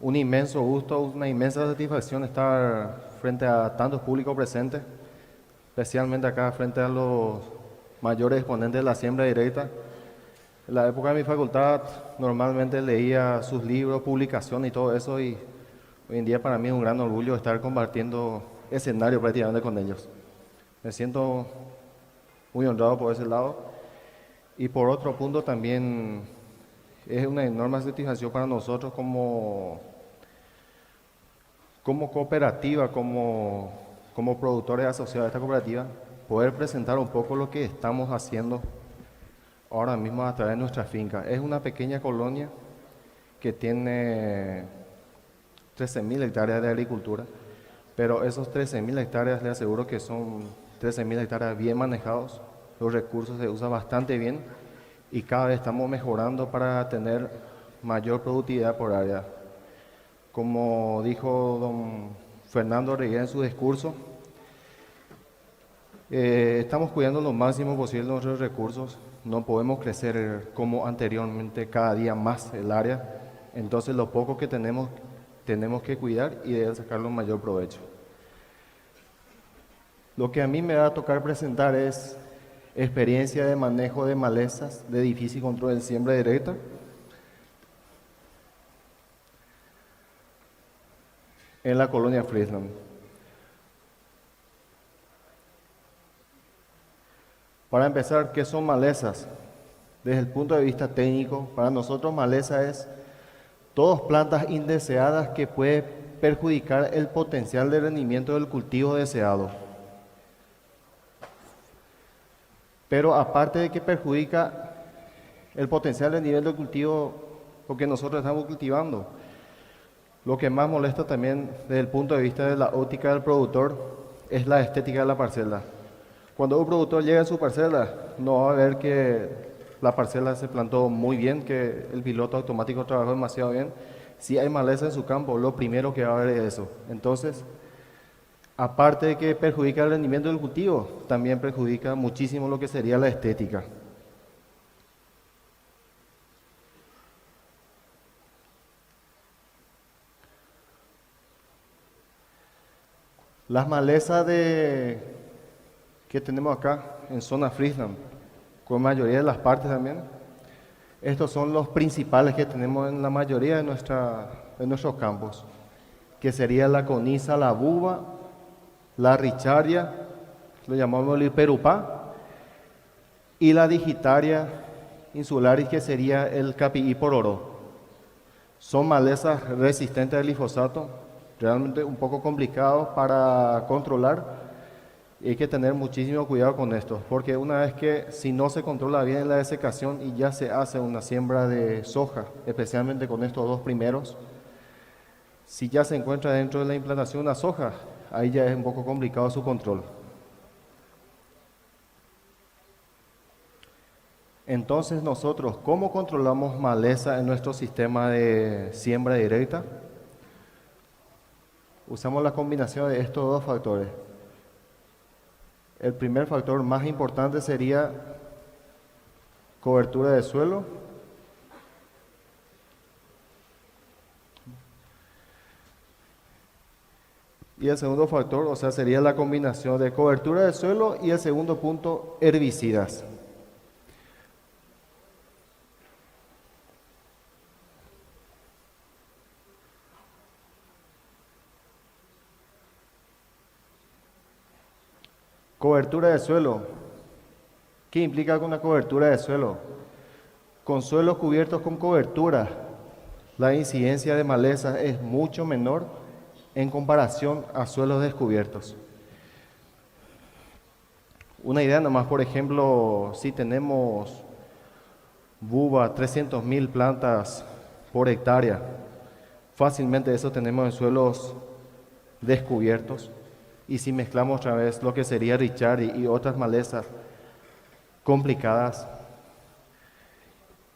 un inmenso gusto, una inmensa satisfacción estar frente a tantos públicos presentes, especialmente acá frente a los mayores exponentes de la siembra directa. En la época de mi facultad normalmente leía sus libros, publicaciones y todo eso, y hoy en día para mí es un gran orgullo estar compartiendo escenario prácticamente con ellos. Me siento muy honrado por ese lado. Y por otro punto también es una enorme satisfacción para nosotros como cooperativa, como productores asociados a esta cooperativa, poder presentar un poco lo que estamos haciendo ahora mismo a través de nuestra finca. Es una pequeña colonia que tiene 13.000 hectáreas de agricultura, pero esos 13.000 hectáreas les aseguro que son 13.000 hectáreas bien manejados, los recursos se usan bastante bien y cada vez estamos mejorando para tener mayor productividad por área. Como dijo don Fernando Reguera en su discurso, estamos cuidando lo máximo posible nuestros recursos, no podemos crecer como anteriormente cada día más el área, entonces lo poco que tenemos que cuidar y de sacarle un mayor provecho. Lo que a mí me va a tocar presentar es experiencia de manejo de malezas de difícil control en siembra directa. En la colonia Friesland. Para empezar, ¿qué son malezas? Desde el punto de vista técnico, para nosotros maleza es todas plantas indeseadas que pueden perjudicar el potencial de rendimiento del cultivo deseado. Pero aparte de que perjudica el potencial de nivel del cultivo, lo que nosotros estamos cultivando, lo que más molesta también desde el punto de vista de la óptica del productor es la estética de la parcela. Cuando un productor llega a su parcela, no va a ver que la parcela se plantó muy bien, que el piloto automático trabajó demasiado bien. Si hay maleza en su campo, lo primero que va a ver es eso. Entonces, aparte de que perjudica el rendimiento del cultivo, también perjudica muchísimo lo que sería la estética. Las malezas que tenemos acá en zona Friesland, con mayoría de las partes también, estos son los principales que tenemos en la mayoría de nuestros campos, que sería la coniza, la buba, la richaria, lo llamamos el perupá, y la digitaria insularis, que sería el capií pororo. Son malezas resistentes al glifosato, realmente un poco complicado para controlar y hay que tener muchísimo cuidado con esto, porque una vez que si no se controla bien la desecación y ya se hace una siembra de soja, especialmente con estos dos primeros, si ya se encuentra dentro de la implantación una soja, ahí ya es un poco complicado su control. Entonces nosotros, ¿cómo controlamos maleza en nuestro sistema de siembra directa? Usamos la combinación de estos dos factores. El primer factor más importante sería cobertura de suelo. Y el segundo factor, o sea, sería la combinación de cobertura de suelo y el segundo punto, herbicidas. Cobertura de suelo. ¿Qué implica una cobertura de suelo? Con suelos cubiertos con cobertura, la incidencia de maleza es mucho menor en comparación a suelos descubiertos. Una idea nomás, por ejemplo, si tenemos buba, 300.000 plantas por hectárea, fácilmente eso tenemos en suelos descubiertos. Y si mezclamos otra vez lo que sería richari y otras malezas complicadas,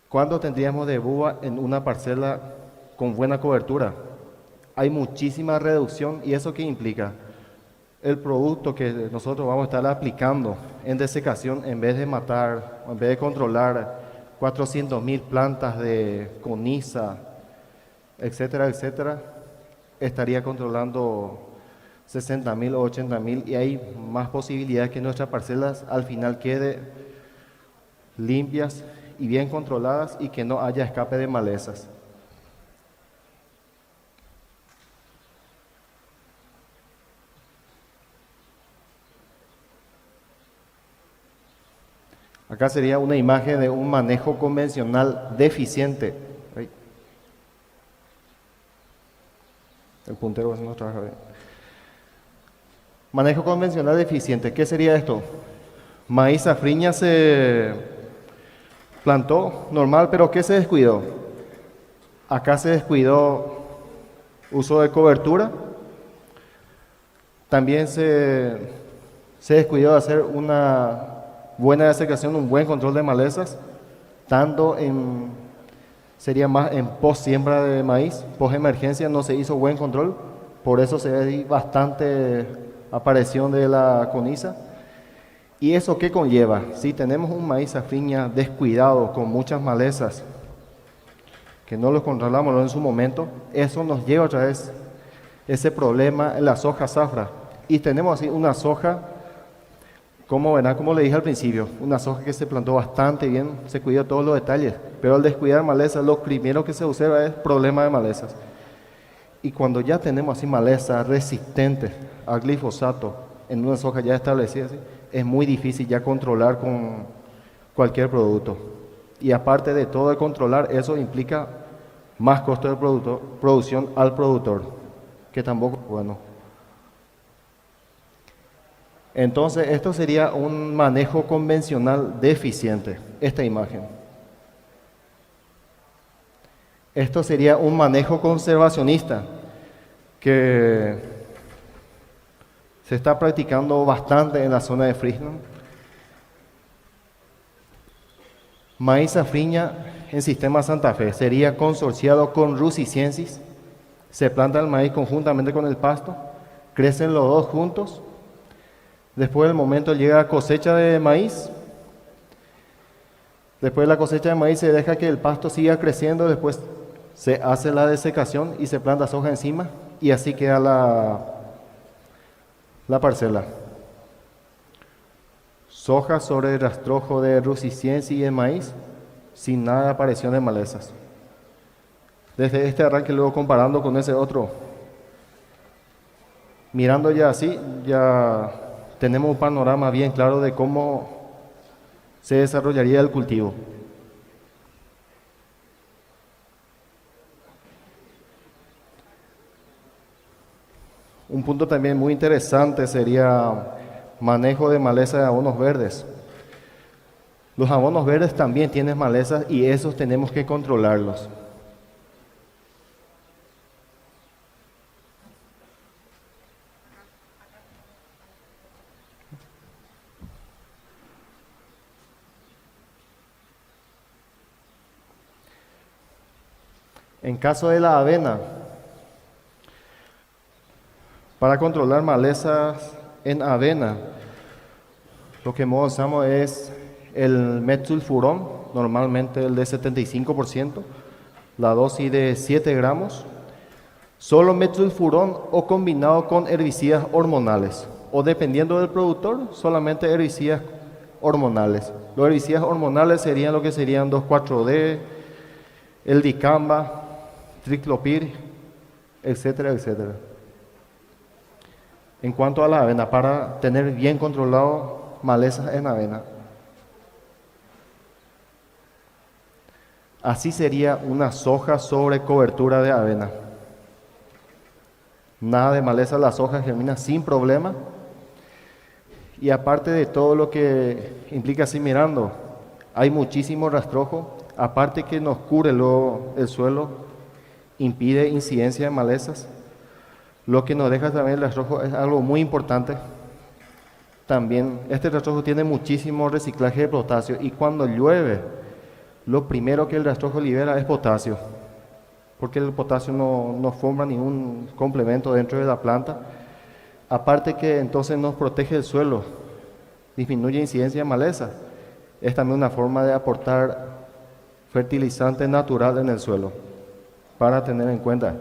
¿cuánto tendríamos de buba en una parcela con buena cobertura? Hay muchísima reducción. ¿Y eso qué implica? El producto que nosotros vamos a estar aplicando en desecación, en vez de matar, en vez de controlar 400.000 plantas de coniza, etcétera, etcétera, estaría controlando 60.000 o 80.000 y hay más posibilidades que nuestras parcelas al final queden limpias y bien controladas y que no haya escape de malezas. Acá sería una imagen de un manejo convencional deficiente. Ay. El puntero no trabaja bien. Manejo convencional deficiente. ¿Qué sería esto? Maíz safriña se plantó normal, pero ¿qué se descuidó? Acá se descuidó uso de cobertura. También se descuidó de hacer una buena desecación, un buen control de malezas, tanto sería más en post siembra de maíz, post emergencia no se hizo buen control, por eso se ve bastante aparición de la coniza. ¿Y eso qué conlleva? Si tenemos un maíz safriña descuidado, con muchas malezas, que no los controlamos en su momento, eso nos lleva otra vez ese problema en la soja zafra. Y tenemos así una soja, como verán, como le dije al principio, una soja que se plantó bastante bien, se cuidó todos los detalles, pero al descuidar malezas, lo primero que se observa es problema de malezas. Y cuando ya tenemos así malezas resistentes al glifosato en una soja ya establecida, ¿sí?, es muy difícil ya controlar con cualquier producto. Y aparte de todo de controlar, eso implica más costo de producción al productor, que tampoco es bueno. Entonces, esto sería un manejo convencional deficiente, esta imagen. Esto sería un manejo conservacionista que se está practicando bastante en la zona de Friesland. Maíz safriña en sistema Santa Fe sería consorciado con Rusicensis. Se planta el maíz conjuntamente con el pasto, crecen los dos juntos. Después del momento llega cosecha de maíz. Después de la cosecha de maíz se deja que el pasto siga creciendo, después se hace la desecación y se planta soja encima y así queda la parcela. Soja sobre el rastrojo de Rusicensis y el maíz, sin nada de aparición de malezas. Desde este arranque, luego comparando con ese otro, mirando ya así, ya tenemos un panorama bien claro de cómo se desarrollaría el cultivo. Un punto también muy interesante sería manejo de maleza de abonos verdes. Los abonos verdes también tienen malezas y esos tenemos que controlarlos. En caso de la avena, para controlar malezas en avena, lo que usamos es el metsulfurón, normalmente el de 75%, la dosis de 7 gramos, solo metsulfurón o combinado con herbicidas hormonales, o dependiendo del productor, solamente herbicidas hormonales. Los herbicidas hormonales serían lo que serían 2,4-D, el dicamba, triclopir, etcétera, etcétera. En cuanto a la avena, para tener bien controlado malezas en avena. Así sería una soja sobre cobertura de avena. Nada de maleza, la soja germina sin problema. Y aparte de todo lo que implica así mirando, hay muchísimo rastrojo. Aparte que nos cubre el suelo, impide incidencia de malezas. Lo que nos deja también el rastrojo es algo muy importante. También este rastrojo tiene muchísimo reciclaje de potasio y cuando llueve, lo primero que el rastrojo libera es potasio, porque el potasio no forma ningún complemento dentro de la planta. Aparte que entonces nos protege el suelo, disminuye incidencia de maleza. Es también una forma de aportar fertilizante natural en el suelo. para tener en cuenta.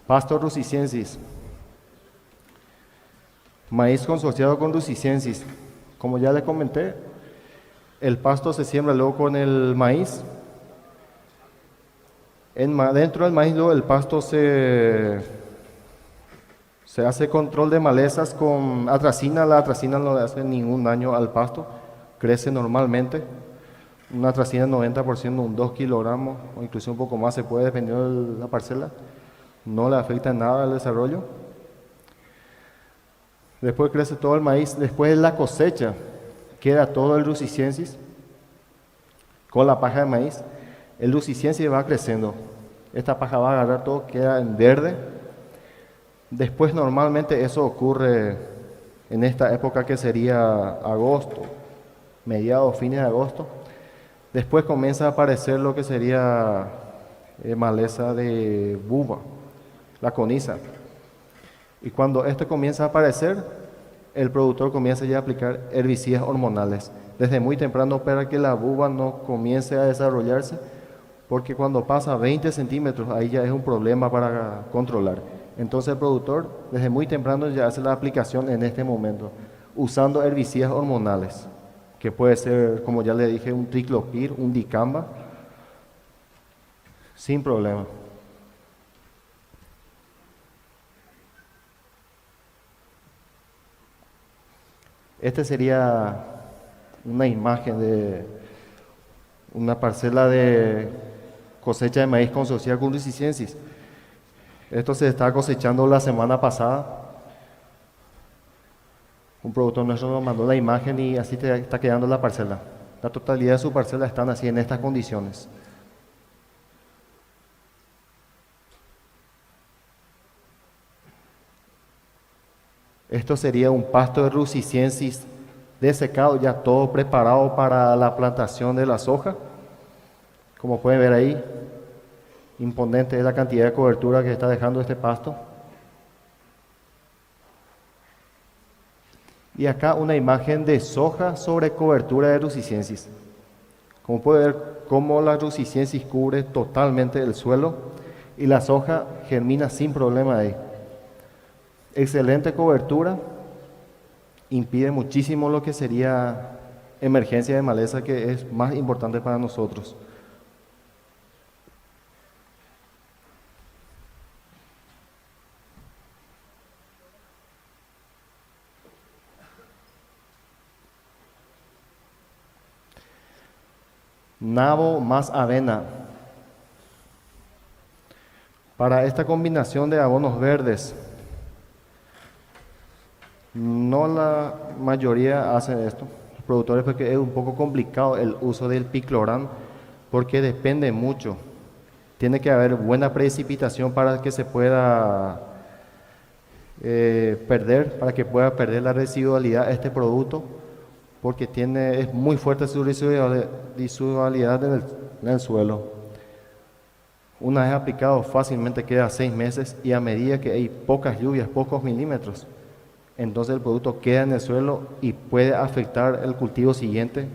Pasto rusicensis. Maíz consorciado con rusicensis. Como ya les comenté, el pasto se siembra luego con el maíz. Dentro del maíz luego el pasto se hace control de malezas con atracina. La atracina no le hace ningún daño al pasto, crece normalmente. Una atracina de 90%, un 2 kilogramos o incluso un poco más se puede dependiendo de la parcela. No le afecta en nada al desarrollo. Después crece todo el maíz. Después de la cosecha queda todo el rusicensis con la paja de maíz. El rusicensis va creciendo. Esta paja va a agarrar todo, queda en verde. Después normalmente eso ocurre en esta época que sería agosto, mediados, fines de agosto. Después comienza a aparecer lo que sería maleza de buba, la coniza. Y cuando esto comienza a aparecer, el productor comienza ya a aplicar herbicidas hormonales desde muy temprano para que la buba no comience a desarrollarse, porque cuando pasa 20 centímetros ahí ya es un problema para controlar. Entonces el productor desde muy temprano ya hace la aplicación en este momento, usando herbicidas hormonales, que puede ser, como ya le dije, un triclopir, un dicamba, sin problema. Este sería una imagen de una parcela de cosecha de maíz consorciado con rusicensis. Esto se está cosechando la semana pasada. Un productor nuestro nos mandó la imagen y así está quedando la parcela. La totalidad de su parcela están así en estas condiciones. Esto sería un pasto de rusicensis desecado, ya todo preparado para la plantación de la soja. Como pueden ver ahí, imponente es la cantidad de cobertura que está dejando este pasto. Y acá una imagen de soja sobre cobertura de rusicensis. Como puede ver, cómo la rusicensis cubre totalmente el suelo y la soja germina sin problema ahí. Excelente cobertura, impide muchísimo lo que sería emergencia de maleza, que es más importante para nosotros. Nabo más avena. Para esta combinación de abonos verdes, no la mayoría hacen esto, los productores, porque es un poco complicado el uso del piclorán, porque depende mucho. Tiene que haber buena precipitación para que se pueda para que pueda perder la residualidad de este producto, porque es muy fuerte su residualidad en el suelo. Una vez aplicado fácilmente queda 6 meses y a medida que hay pocas lluvias, pocos milímetros, entonces el producto queda en el suelo y puede afectar el cultivo siguiente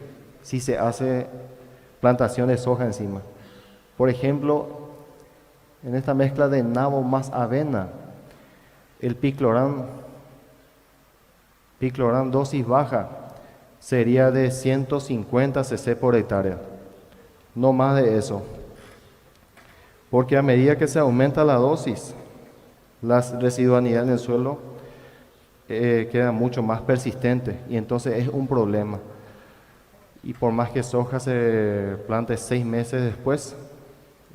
si se hace plantación de soja encima. Por ejemplo, en esta mezcla de nabo más avena, el piclorán dosis baja sería de 150 cc por hectárea, no más de eso. Porque a medida que se aumenta la dosis, la residualidad en el suelo queda mucho más persistente y entonces es un problema. Y por más que soja se plante 6 meses después,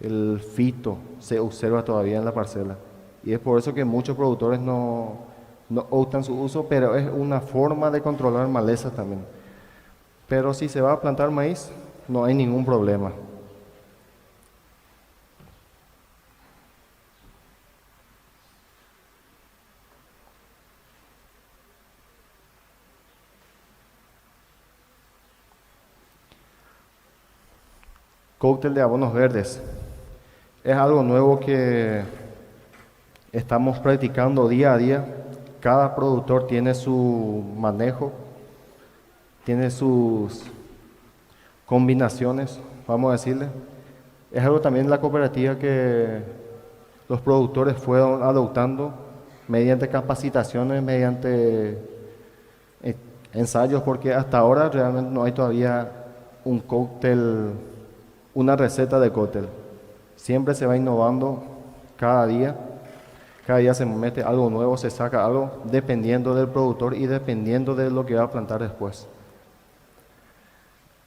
el fito se observa todavía en la parcela. Y es por eso que muchos productores no optan su uso, pero es una forma de controlar malezas también. Pero si se va a plantar maíz, no hay ningún problema. Cóctel de abonos verdes. Es algo nuevo que Estamos practicando día a día. Cada productor tiene su manejo, tiene sus combinaciones, vamos a decirle. Es algo también la cooperativa que los productores fueron adoptando mediante capacitaciones, mediante ensayos, porque hasta ahora realmente no hay todavía un cóctel, una receta de cóctel. Siempre se va innovando cada día. Cada día se mete algo nuevo, se saca algo, dependiendo del productor y dependiendo de lo que va a plantar después.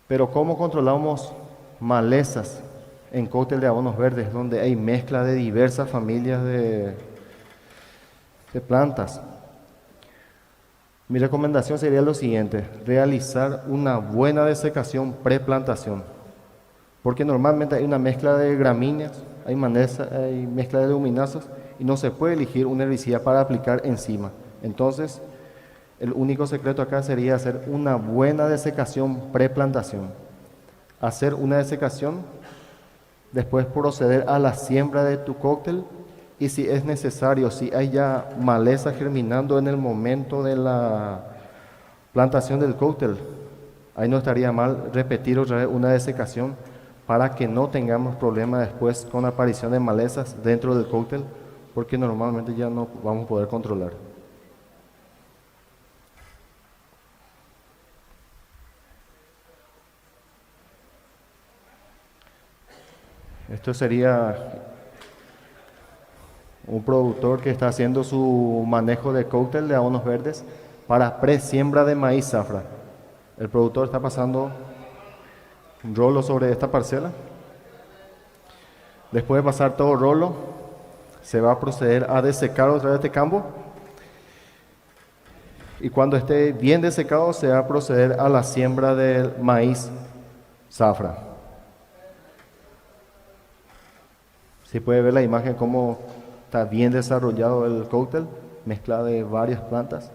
Pero ¿cómo controlamos malezas en cóctel de abonos verdes, donde hay mezcla de diversas familias de plantas? Mi recomendación sería lo siguiente: realizar una buena desecación preplantación, porque normalmente hay una mezcla de gramíneas, hay mezcla de leguminosas y no se puede elegir un herbicida para aplicar encima. Entonces, el único secreto acá sería hacer una buena desecación preplantación. Hacer una desecación, después proceder a la siembra de tu cóctel y si es necesario, si hay ya maleza germinando en el momento de la plantación del cóctel, ahí no estaría mal repetir otra vez una desecación para que no tengamos problemas después con aparición de malezas dentro del cóctel, porque normalmente ya no vamos a poder controlar. Esto sería un productor que está haciendo su manejo de cóctel de abonos verdes para presiembra de maíz zafra. El productor está pasando un rolo sobre esta parcela. Después de pasar todo rolo, se va a proceder a desecar otra vez este campo. Y cuando esté bien desecado, se va a proceder a la siembra del maíz zafra. Se puede ver la imagen cómo está bien desarrollado el cóctel, mezcla de varias plantas.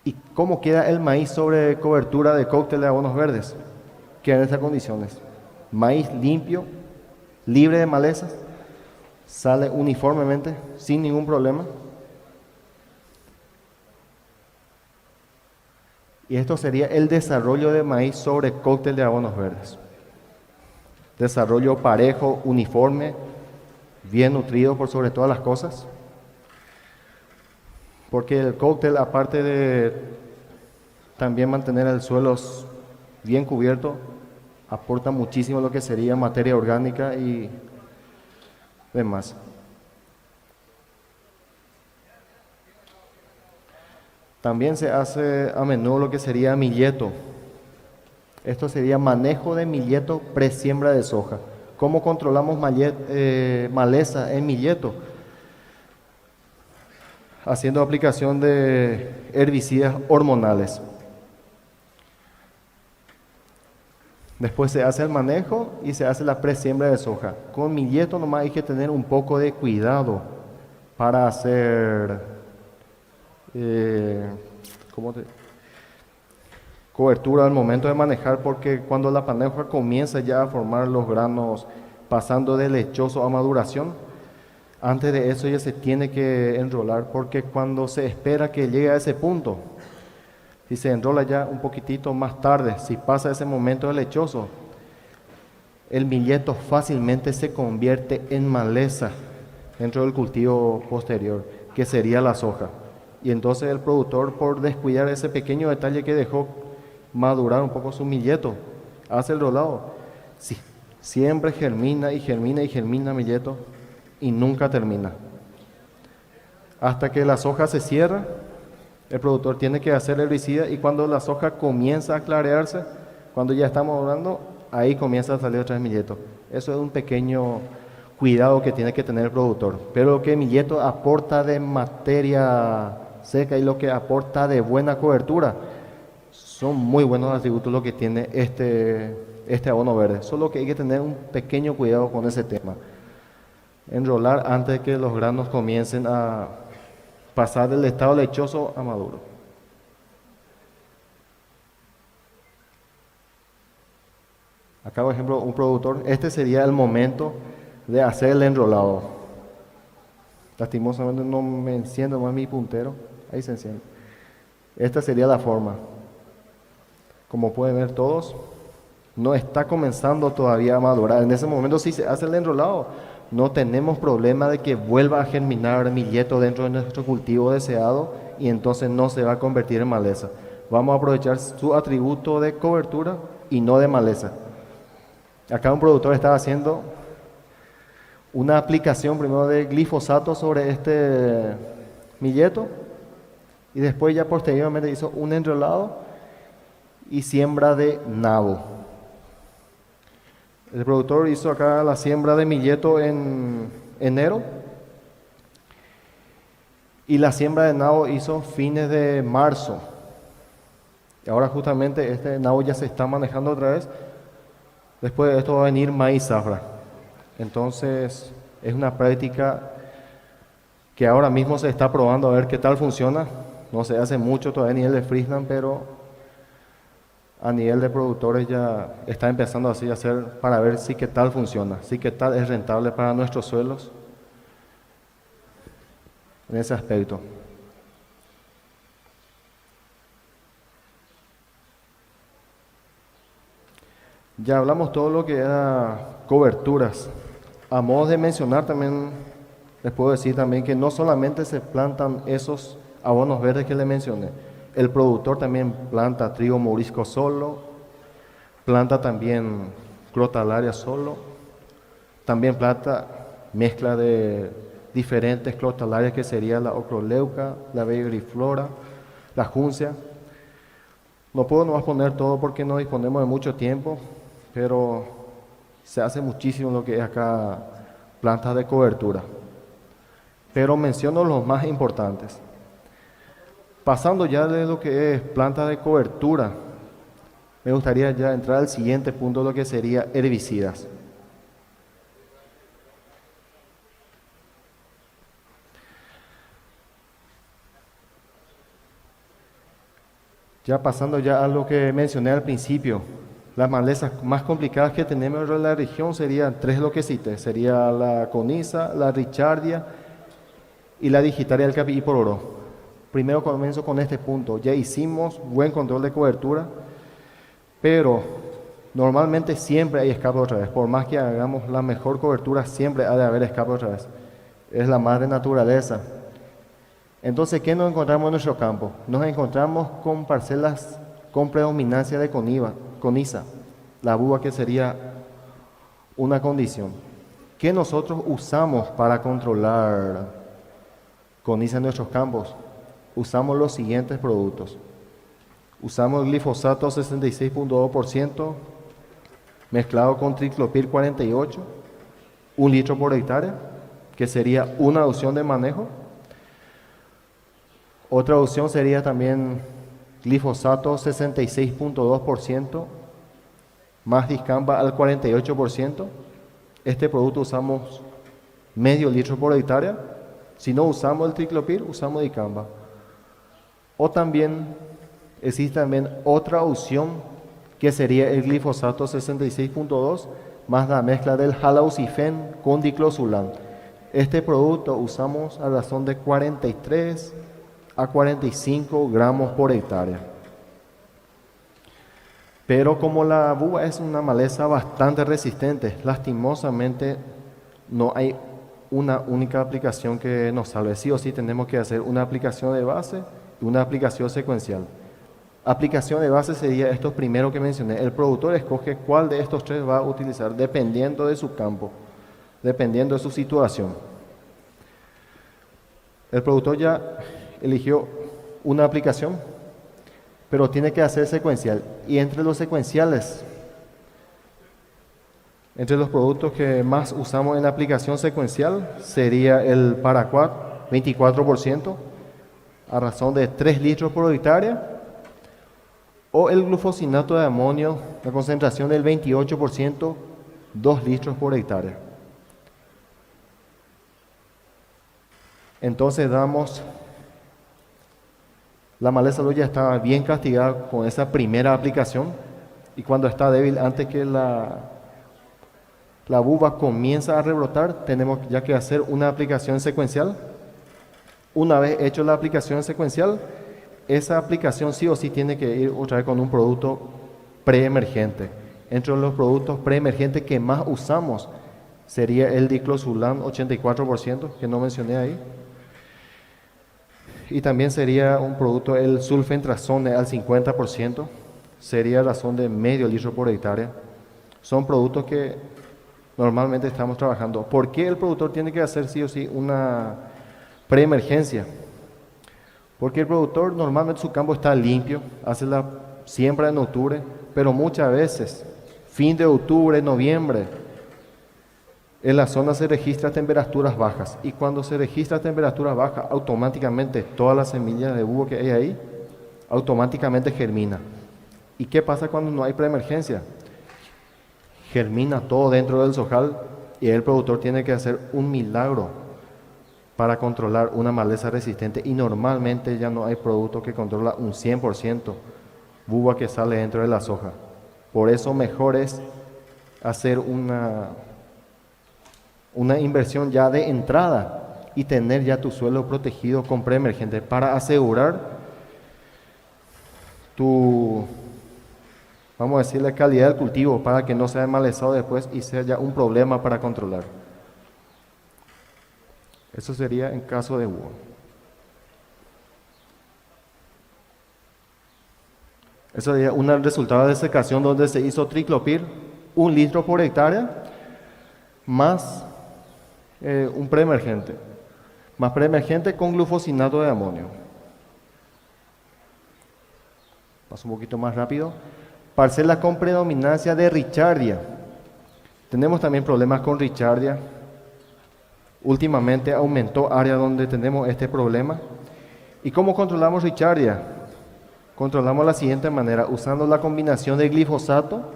¿Y cómo queda el maíz sobre cobertura de cóctel de abonos verdes? Queda en estas condiciones: maíz limpio, libre de malezas, sale uniformemente, sin ningún problema. Y esto sería el desarrollo de maíz sobre cóctel de abonos verdes. Desarrollo parejo, uniforme, bien nutrido por sobre todas las cosas. Porque el cóctel, aparte de también mantener el suelo bien cubierto, aporta muchísimo lo que sería materia orgánica y demás. También se hace a menudo lo que sería milleto. Esto sería manejo de milleto presiembra de soja. ¿Cómo controlamos maleza en milleto? Haciendo aplicación de herbicidas hormonales. Después se hace el manejo y se hace la presiembra de soja. Con milleto nomás hay que tener un poco de cuidado para hacer cobertura al momento de manejar, porque cuando la paneja comienza ya a formar los granos pasando de lechoso a maduración, antes de eso ya se tiene que enrolar, porque cuando se espera que llegue a ese punto, si se enrola ya un poquitito más tarde, si pasa ese momento de lechoso, el milleto fácilmente se convierte en maleza dentro del cultivo posterior, que sería la soja. Y entonces el productor, por descuidar ese pequeño detalle que dejó madurar un poco su milleto, hace el rolado. Sí, siempre germina y germina y germina milleto y nunca termina. Hasta que la soja se cierra, el productor tiene que hacer el herbicida, y cuando la soja comienza a clarearse, cuando ya está madurando, ahí comienza a salir otra vez milleto. Eso es un pequeño cuidado que tiene que tener el productor. Pero lo que milleto aporta de materia seca y lo que aporta de buena cobertura, son muy buenos atributos lo que tiene este abono verde. Solo que hay que tener un pequeño cuidado con ese tema. Enrolar antes de que los granos comiencen a pasar del estado lechoso a maduro. Acá, por ejemplo, un productor, este sería el momento de hacer el enrolado. Lastimosamente no me enciendo más mi puntero. Ahí se enciende. Esta sería la forma. Como pueden ver todos, no está comenzando todavía a madurar. En ese momento, si se hace el enrolado, no tenemos problema de que vuelva a germinar milletto dentro de nuestro cultivo deseado y entonces no se va a convertir en maleza. Vamos a aprovechar su atributo de cobertura y no de maleza. Acá un productor estaba haciendo una aplicación primero de glifosato sobre este milletto y después ya posteriormente hizo un enrolado y siembra de nabo. El productor hizo acá la siembra de milletto en enero y la siembra de nabo hizo fines de marzo. Y ahora justamente este nabo ya se está manejando otra vez. Después de esto va a venir maíz zafra. Entonces es una práctica que ahora mismo se está probando a ver qué tal funciona. No se hace mucho todavía a nivel de Friesland, pero a nivel de productores ya está empezando así a hacer para ver si qué tal funciona, si qué tal es rentable para nuestros suelos en ese aspecto. Ya hablamos todo lo que era coberturas. A modo de mencionar también, les puedo decir también que no solamente se plantan esos abonos verdes que les mencioné. El productor también planta trigo morisco solo, planta también crotalaria solo, también planta mezcla de diferentes crotalarias que sería la ocroleuca, la begriflora, la juncia. No puedo nomás poner todo porque no disponemos de mucho tiempo, pero se hace muchísimo lo que es acá plantas de cobertura. Pero menciono los más importantes. Pasando ya de lo que es plantas de cobertura, me gustaría ya entrar al siguiente punto, lo que sería herbicidas. Ya pasando ya a lo que mencioné al principio, las malezas más complicadas que tenemos en la región serían tres lo que cité, sería la coniza, la richardia y la digitaria del capillí por oro. Primero comienzo con este punto, ya hicimos buen control de cobertura, pero normalmente siempre hay escape otra vez, por más que hagamos la mejor cobertura, siempre ha de haber escape otra vez. Es la madre naturaleza. Entonces, ¿qué nos encontramos en nuestro campo? Nos encontramos con parcelas con predominancia de coniza, la buba que sería una condición. ¿Qué nosotros usamos para controlar coniza en nuestros campos? Usamos los siguientes productos. Usamos el glifosato 66.2% mezclado con triclopir 48, 1 litro por hectárea, que sería una opción de manejo. Otra opción sería también glifosato 66.2% más discamba al 48%. Este producto usamos medio litro por hectárea. Si no usamos el triclopir, usamos dicamba. O también existe también otra opción que sería el glifosato 66.2 más la mezcla del halaucifen con diclosulan. Este producto usamos a razón de 43 a 45 gramos por hectárea. Pero como la buba es una maleza bastante resistente, lastimosamente no hay una única aplicación que nos salve. Sí o sí tenemos que hacer una aplicación de base y una aplicación secuencial. Aplicación de base sería estos primeros que mencioné. El productor escoge cuál de estos tres va a utilizar dependiendo de su campo, dependiendo de su situación. El productor ya eligió una aplicación, pero tiene que hacer secuencial. Y entre los secuenciales, entre los productos que más usamos en la aplicación secuencial, sería el Paraquat 24%, a razón de 3 litros por hectárea, o el glufosinato de amonio, la concentración del 28%, 2 litros por hectárea. Entonces la maleza ya estaba bien castigada con esa primera aplicación y cuando está débil, antes que la buba comienza a rebrotar, tenemos ya que hacer una aplicación secuencial. Una vez hecho la aplicación secuencial, esa aplicación sí o sí tiene que ir otra vez con un producto preemergente. Entre los productos preemergentes que más usamos sería el diclosulam 84%, que no mencioné ahí. Y también sería un producto, el sulfentrazone al 50%, sería razón de medio litro por hectárea. Son productos que normalmente estamos trabajando. ¿Por qué el productor tiene que hacer sí o sí una preemergencia? Porque el productor normalmente su campo está limpio, hace la siembra en octubre, pero muchas veces, fin de octubre, noviembre, en la zona se registran temperaturas bajas, y cuando se registra temperaturas bajas, automáticamente todas las semillas de búho que hay ahí, automáticamente germina. ¿Y qué pasa cuando no hay preemergencia? Germina todo dentro del sojal y el productor tiene que hacer un milagro para controlar una maleza resistente, y normalmente ya no hay producto que controla un 100% buba que sale dentro de la soja. Por eso mejor es hacer una inversión ya de entrada y tener ya tu suelo protegido con preemergente para asegurar tu, vamos a decir, la calidad del cultivo, para que no sea malezado después y sea ya un problema para controlar. Eso sería en caso de búho. Eso sería un resultado de secación donde se hizo triclopir 1 litro por hectárea más un preemergente, más preemergente con glufosinato de amonio. Paso un poquito más rápido. Parcelas con predominancia de Ricciardia. Tenemos también problemas con Ricciardia. Últimamente aumentó área donde tenemos este problema. ¿Y cómo controlamos Ricciardia? Controlamos de la siguiente manera, usando la combinación de glifosato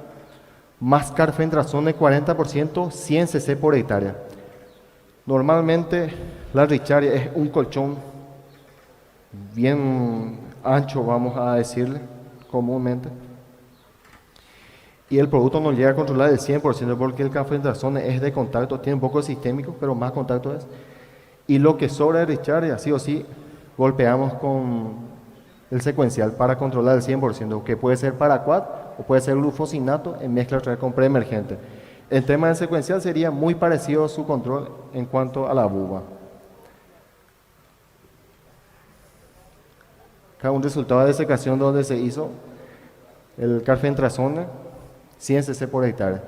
más carfentrazone 40%, 100 cc por hectárea. Normalmente la Ricciardia es un colchón bien ancho, vamos a decirle comúnmente, y el producto no llega a controlar el 100% porque el carfentrazone es de contacto, tiene un poco de sistémico, pero más contacto es. Y lo que sobra de Ricciardia, sí o sí, golpeamos con el secuencial para controlar el 100%, que puede ser paraquat o puede ser glufosinato en mezcla con preemergente. El tema del secuencial sería muy parecido a su control en cuanto a la buba. Acá un resultado de secación donde se hizo el carfentrazone 100 cc por hectárea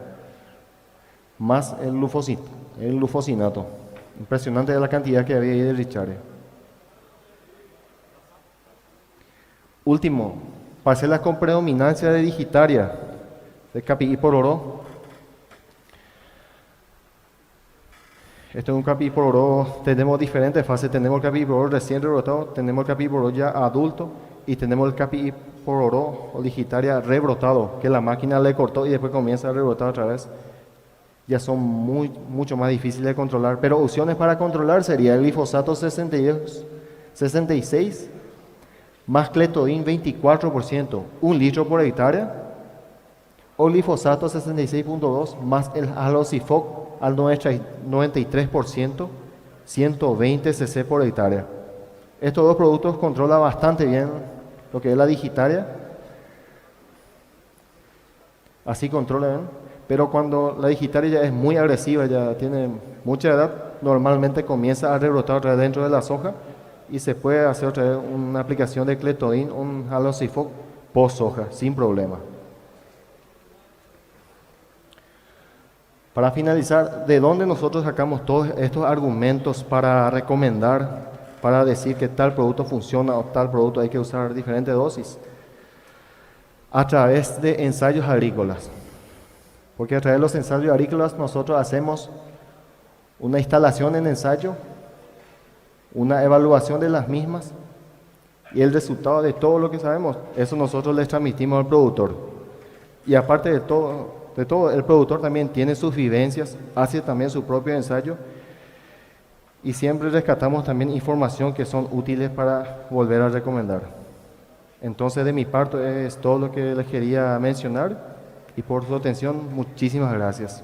más el glufosinato. Impresionante la cantidad que había ahí de Ricciardia. Último, parcelas con predominancia de digitaria de Capií Pororó. Esto es un Capií Pororó, tenemos diferentes fases, tenemos el Capií Pororó recién rebrotado, tenemos el Capií Pororó ya adulto y tenemos el Capií Pororó o digitaria rebrotado, que la máquina le cortó y después comienza a rebrotar otra vez. Ya son mucho más difíciles de controlar, pero opciones para controlar sería el glifosato 66 más cletodin 24%, 1 litro por hectárea, o glifosato 66.2 más el halocifoc al 93%, 120 cc por hectárea. Estos dos productos controlan bastante bien lo que es la digitaria, así controlan, pero cuando la digitaria ya es muy agresiva, ya tiene mucha edad, normalmente comienza a rebrotar otra vez dentro de la soja y se puede hacer otra vez una aplicación de cletodin, un halocifoc post soja, sin problema. Para finalizar, ¿de dónde nosotros sacamos todos estos argumentos para recomendar, para decir que tal producto funciona o tal producto hay que usar diferentes dosis? A través de ensayos agrícolas. Porque a través de los ensayos agrícolas nosotros hacemos una instalación en ensayo, una evaluación de las mismas y el resultado de todo lo que sabemos, eso nosotros les transmitimos al productor. Y aparte de todo, el productor también tiene sus vivencias, hace también su propio ensayo y siempre rescatamos también información que son útiles para volver a recomendar. Entonces de mi parte es todo lo que les quería mencionar y por su atención. Muchísimas gracias.